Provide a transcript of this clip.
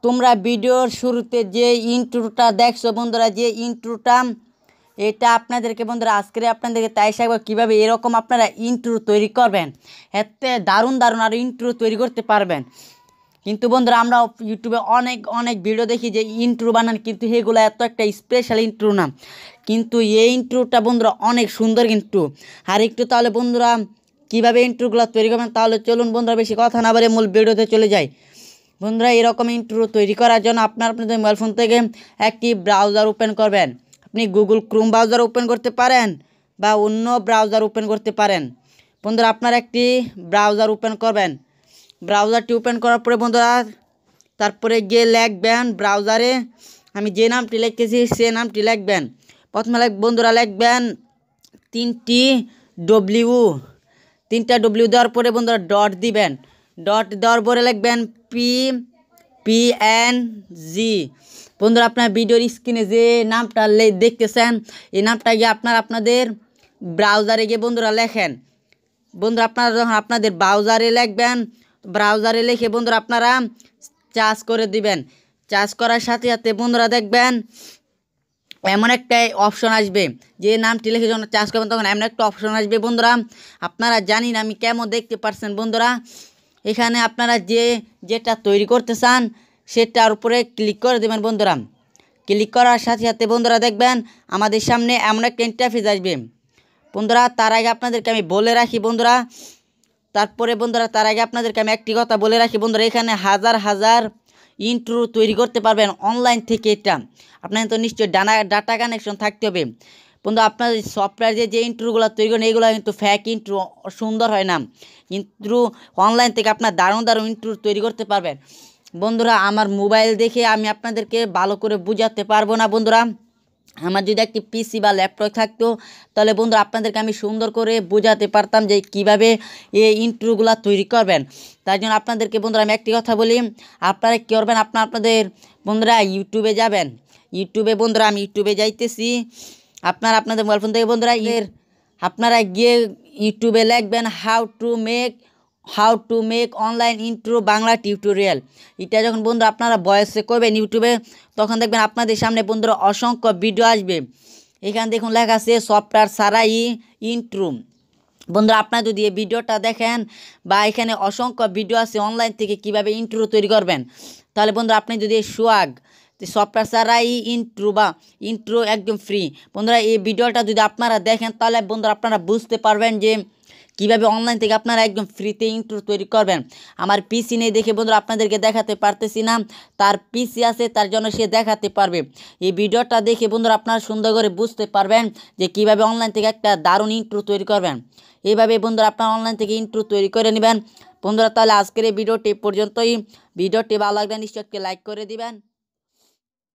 তোমরা ভিডিওর শুরুতে যে ইন্ট্রোটা দেখছো বন্ধুরা, যে ইন্ট্রোটা এটা আপনাদেরকে বন্ধুরা আজকে আপনাদেরকে তাই শেখাবো কীভাবে এরকম আপনারা ইন্ট্রো তৈরি করবেন। এতে দারুণ দারুণ আর ইন্ট্রো তৈরি করতে পারবেন। কিন্তু বন্ধুরা আমরা ইউটিউবে অনেক ভিডিও দেখি যে ইন্ট্রো বানান, কিন্তু এগুলো এত একটা স্পেশাল ইন্ট্রো না। কিন্তু এই ইন্ট্রোটা বন্ধুরা অনেক সুন্দর কিন্তু। আর একটু তাহলে বন্ধুরা কীভাবে ইন্ট্রোগুলো তৈরি করবেন তাহলে চলুন বন্ধুরা বেশি কথা না বলে মূল ভিডিওতে চলে যাই। বন্ধুরা এরকম ইন্ট্রো তৈরি করার জন্য আপনাদের মোবাইল ফোন থেকে একটি ব্রাউজার ওপেন করবেন। আপনি গুগল ক্রোম ব্রাউজার ওপেন করতে পারেন বা অন্য ব্রাউজার ওপেন করতে পারেন। বন্ধুরা আপনারা একটি ব্রাউজার ওপেন করবেন। ব্রাউজারটি ওপেন করার পরে বন্ধুরা তারপরে গিয়ে লিখবেন ব্রাউজারে আমি যে নামটি লিখতেছি সে নামটি লিখবেন। প্রথমে বন্ধুরা লিখবেন তিনটা ডব্লিউ দেওয়ার পরে বন্ধুরা ডট দিবেন। ডট দেওয়ার পরে লিখবেন PNG। বন্ধুরা আপনার ভিডিওর স্ক্রিনে যে নামটা দেখতেছেন এই নামটা গিয়ে আপনাদের ব্রাউজারে গিয়ে বন্ধুরা লেখেন। বন্ধুরা আপনারা যখন আপনাদের ব্রাউজারে লিখবেন, ব্রাউজারে লিখে বন্ধুরা আপনারা চার্জ করে দিবেন। চার্জ করার সাথে সাথে বন্ধুরা দেখবেন এমন একটা অপশন আসবে, যে নামটি লিখে যখন চার্জ করবেন তখন এমন একটা অপশন আসবে বন্ধুরা। আপনারা জানি না আমি কেমন দেখতে পারছেন বন্ধুরা। এখানে আপনারা যেটা তৈরি করতে চান সেটার উপরে ক্লিক করে দেবেন বন্ধুরা। ক্লিক করার সাথে সাথে বন্ধুরা দেখবেন আমাদের সামনে এমন একটা ইন্টারফেস আসবে বন্ধুরা। তার আগে আপনাদেরকে আমি বলে রাখি বন্ধুরা, তার আগে আপনাদেরকে আমি একটি কথা বলে রাখি বন্ধুরা, এখানে হাজার ইন্ট্রো তৈরি করতে পারবেন অনলাইন থেকে। এটা আপনার তো নিশ্চয়ই ডাটা কানেকশন থাকতে হবে বন্ধু। আপনার সফটওয়্যার যে ইন্ট্রোগুলো তৈরি করেন এইগুলো কিন্তু ফ্যাক ইন্ট্রো, সুন্দর হয় না। কিন্তু অনলাইন থেকে আপনার দারুণ ইন্ট্রো তৈরি করতে পারবেন বন্ধুরা। আমার মোবাইল দেখে আমি আপনাদেরকে ভালো করে বোঝাতে পারবো না বন্ধুরা। আমার যদি একটি পিসি বা ল্যাপটপ থাকতো তাহলে বন্ধুরা আপনাদেরকে আমি সুন্দর করে বোঝাতে পারতাম যে কিভাবে এই ইন্ট্রোগুলো তৈরি করবেন। তার জন্য আপনাদেরকে বন্ধুরা আমি একটি কথা বলি, আপনারা কী করবেন, আপনাদের বন্ধুরা ইউটিউবে যাবেন। ইউটিউবে বন্ধুরা আমি ইউটিউবে যাইতেছি। আপনাদের মোবাইল ফোন থেকে বন্ধুরা আপনারা গিয়ে ইউটিউবে লিখবেন how to make online intro Bangla tutorial. এটা যখন বন্ধুরা আপনারা ভয়েসে করবেন ইউটিউবে তখন দেখবেন আপনাদের সামনে বন্ধুরা অসংখ্য ভিডিও আসবে। এখানে দেখুন লেখা আছে সফটওয়্যার ছাড়াই ইন্ট্রো। বন্ধুরা আপনারা যদি এই ভিডিওটা দেখেন বা এখানে অসংখ্য ভিডিও আছে অনলাইন থেকে কিভাবে ইন্ট্রো তৈরি করবেন, তাহলে বন্ধুরা আপনি যদি সফটওয়্যার ছাড়াই ইন্ট্রো একদম ফ্রি বন্ধুরা এই ভিডিওটা যদি আপনারা দেখেন তাহলে বন্ধুরা আপনারা বুঝতে পারবেন যে কীভাবে অনলাইন থেকে আপনারা একদম ফ্রিতে ইন্ট্রো তৈরি করবেন। আমার পিসি নেই দেখে বন্ধুরা আপনাদেরকে দেখাতে পারতেছি না, তার পিসি আছে তার জন্য সে দেখাতে পারবে। এই ভিডিওটা দেখে বন্ধুরা আপনারা সুন্দর করে বুঝতে পারবেন যে কীভাবে অনলাইন থেকে একটা দারুণ ইন্ট্রো তৈরি করবেন। এইভাবে বন্ধুরা আপনারা অনলাইন থেকে ইন্ট্রো তৈরি করে নেবেন বন্ধুরা। তাহলে আজকের এই ভিডিওটি পর্যন্তই। ভিডিওটি ভালো লাগলে নিশ্চয়ই লাইক করে দিবেন।